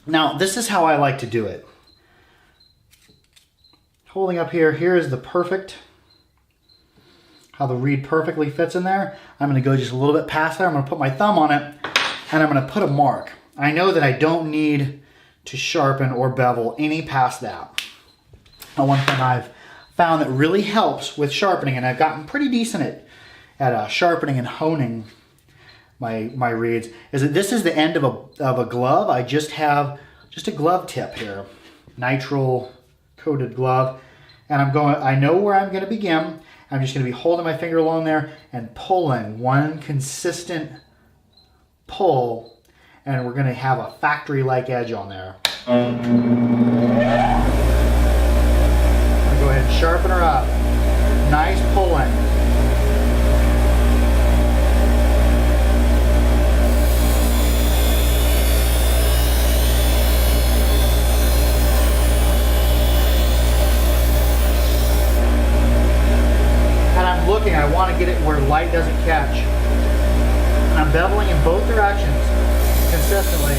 Now, this is how I like to do it. Holding up here, here is the perfect, how the reed perfectly fits in there. I'm going to go just a little bit past there. I'm going to put my thumb on it, and I'm going to put a mark. I know that I don't need to sharpen or bevel any past that. Now, one thing I've found that really helps with sharpening, and I've gotten pretty decent at sharpening and honing my reeds, is that this is the end of a glove. I just have just a glove tip here, nitrile coated glove, and I know where I'm going to begin. I'm just going to be holding my finger along there and pulling one consistent pull, and we're going to have a factory-like edge on there. I'm going to go ahead and sharpen her up. Nice pulling. I want to get it where light doesn't catch. And I'm beveling in both directions consistently.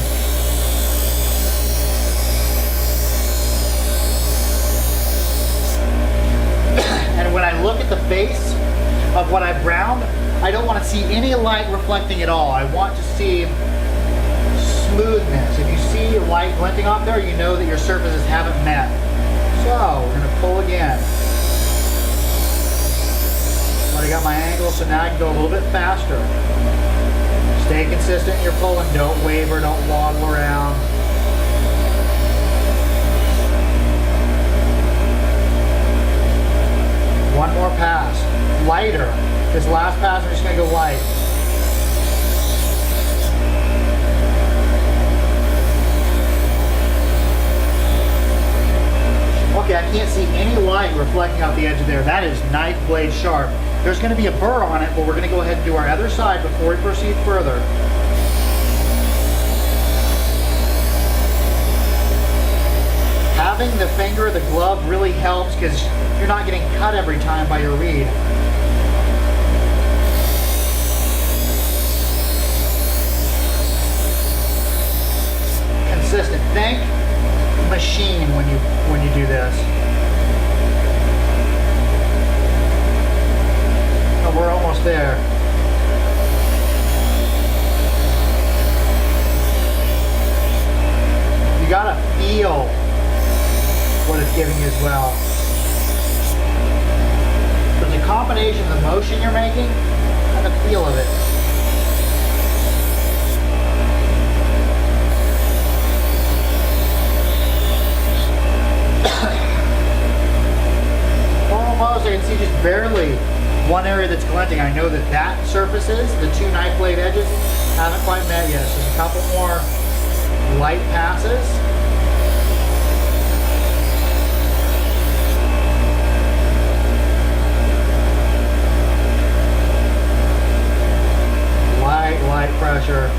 And when I look at the face of what I've browned, I don't want to see any light reflecting at all. I want to see smoothness. If you see light glinting off there, you know that your surfaces haven't met. So we're going to pull again. I got my angle, so now I can go a little bit faster. Stay consistent in your pulling. Don't waver, don't waddle around. One more pass. Lighter. This last pass, I'm just going to go light. Okay, I can't see any light reflecting off the edge of there. That is knife blade sharp. There's going to be a burr on it, but we're going to go ahead and do our other side before we proceed further. Having the finger, the glove really helps because you're not getting cut every time by your reed. Consistent. Think machine when you do this. We're almost there. You gotta feel what it's giving you as well. There's a combination of the motion you're making and the feel of it. Almost, I can see just barely one area that's glinting. I know that surfaces, the two knife blade edges, haven't quite met yet. So just a couple more light passes. Light pressure.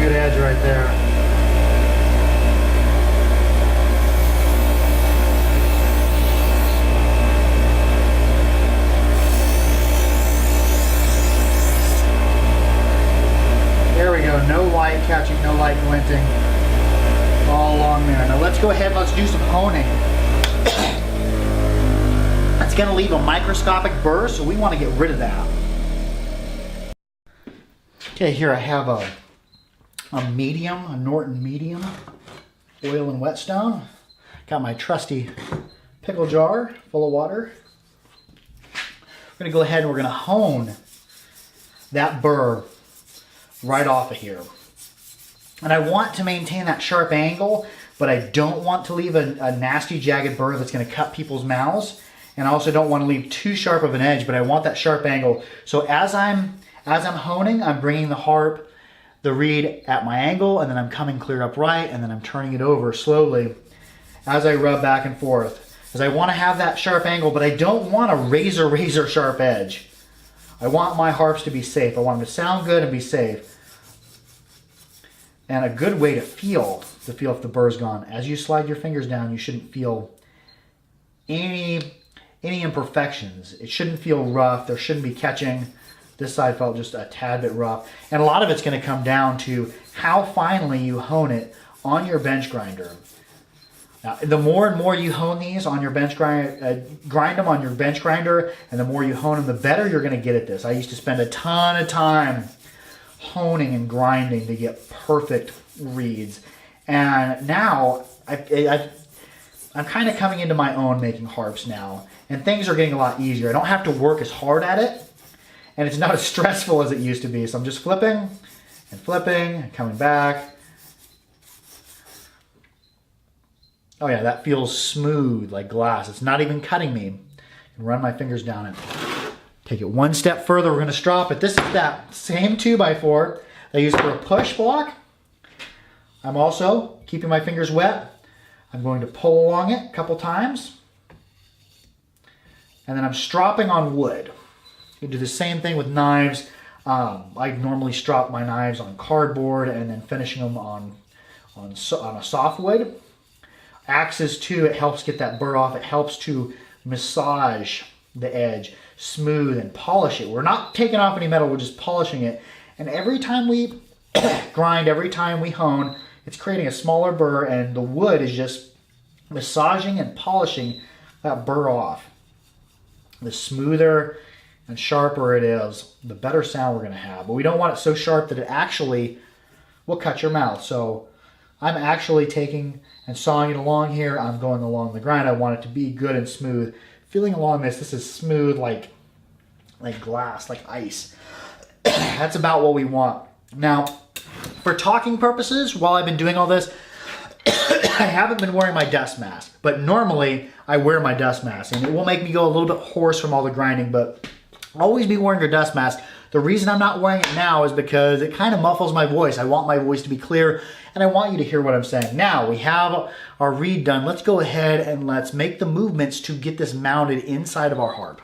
Edge right there. There we go. No light catching, no light glinting. All along there. Now let's go ahead and let's do some honing. It's going to leave a microscopic burr, so we want to get rid of that. Okay, here I have a medium, a Norton medium, oil and whetstone. Got my trusty pickle jar full of water. We're going to go ahead and we're going to hone that burr right off of here. And I want to maintain that sharp angle, but I don't want to leave a nasty jagged burr that's going to cut people's mouths. And I also don't want to leave too sharp of an edge, but I want that sharp angle. So as I'm honing, I'm bringing the harp, the reed at my angle, and then I'm coming clear upright, and then I'm turning it over slowly as I rub back and forth. Because I want to have that sharp angle, but I don't want a razor sharp edge. I want my harps to be safe. I want them to sound good and be safe. And a good way to feel if the burr's gone. As you slide your fingers down, you shouldn't feel any imperfections. It shouldn't feel rough. There shouldn't be catching. This side felt just a tad bit rough. And a lot of it's going to come down to how finely you hone it on your bench grinder. Now, the more and more you hone these on your bench grinder, grind them on your bench grinder, and the more you hone them, the better you're going to get at this. I used to spend a ton of time honing and grinding to get perfect reeds. And now I'm kind of coming into my own making harps now. And things are getting a lot easier. I don't have to work as hard at it. And it's not as stressful as it used to be. So I'm just flipping and coming back. Oh yeah, that feels smooth like glass. It's not even cutting me. I can run my fingers down it. Take it one step further, we're gonna strop it. This is that same 2x4 I use for a push block. I'm also keeping my fingers wet. I'm going to pull along it a couple times. And then I'm stropping on wood. You do the same thing with knives. I normally strop my knives on cardboard and then finishing them on a soft wood. Axes too, it helps get that burr off. It helps to massage the edge, smooth and polish it. We're not taking off any metal, we're just polishing it. And every time we grind, every time we hone, it's creating a smaller burr, and the wood is just massaging and polishing that burr off. The smoother and sharper it is, the better sound we're gonna have. But we don't want it so sharp that it actually will cut your mouth. So I'm actually taking and sawing it along here. I'm going along the grind. I want it to be good and smooth. Feeling along this is smooth like glass, like ice. That's about what we want. Now, for talking purposes, while I've been doing all this, I haven't been wearing my dust mask, but normally I wear my dust mask, and it will make me go a little bit hoarse from all the grinding, but always be wearing your dust mask. The reason I'm not wearing it now is because it kind of muffles my voice. I want my voice to be clear, and I want you to hear what I'm saying. Now, we have our reed done. Let's go ahead and let's make the movements to get this mounted inside of our harp.